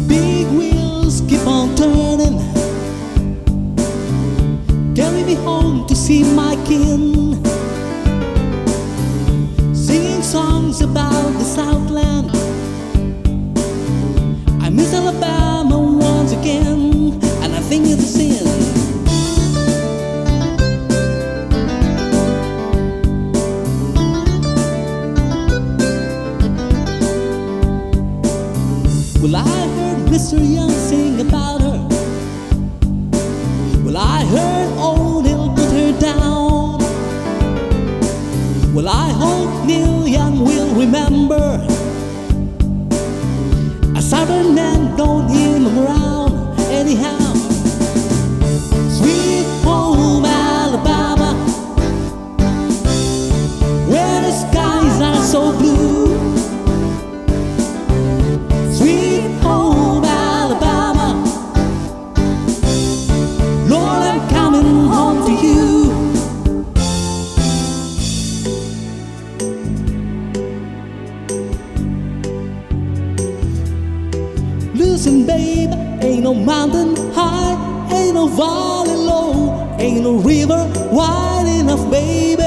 Big wheels keep on turning, carry me home to see my kin, singing songs about the Southland. I miss Alabama once again, and I think it's a sin. Well, I heard Mr. Young sing about her. Well, I heard old Neil put her down. Well, I hope Neil Young will remember a Southern man, don't hear him around anyhow. Sweet home Alabama, where the skies are so blue. Sweet home Alabama, Lord, I'm coming home to you. Listen, babe, ain't no mountain high, ain't no valley low, ain't no river wide enough, baby.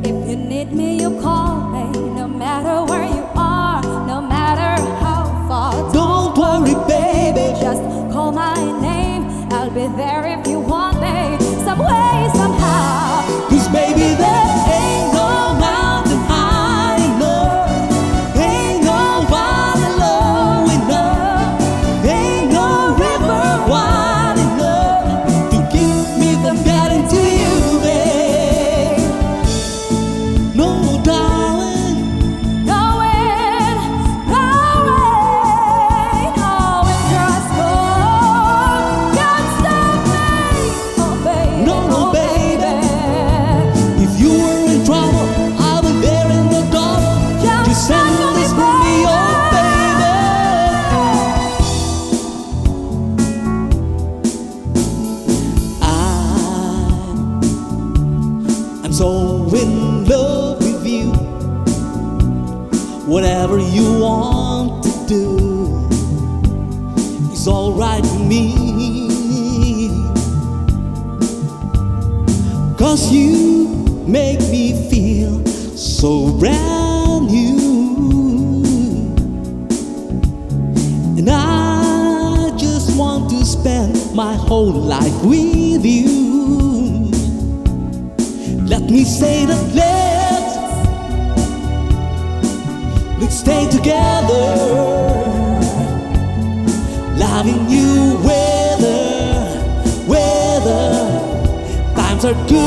If you need me, you call me. No matter where you are, no matter how far. Don't worry, baby, Just call my name. I'll be there if you want me. Some way, somehow. 'cause baby, there ain't no mountain high enough, ain't no valley low enough, ain't no river wide enough to keep me from getting to you, babe. No, darling, No wind, no rain, no just cold. Can't stop me. Oh, baby. no, no, oh, baby. If you were in trouble, I'll be there in the dark. Just send this for me, oh baby. I'm so in love with you. Whatever you want to do is alright with me. 'Cause you make me feel so brand new, and I just want to spend my whole life with you. Let me say that let's stay together, loving you whether times are good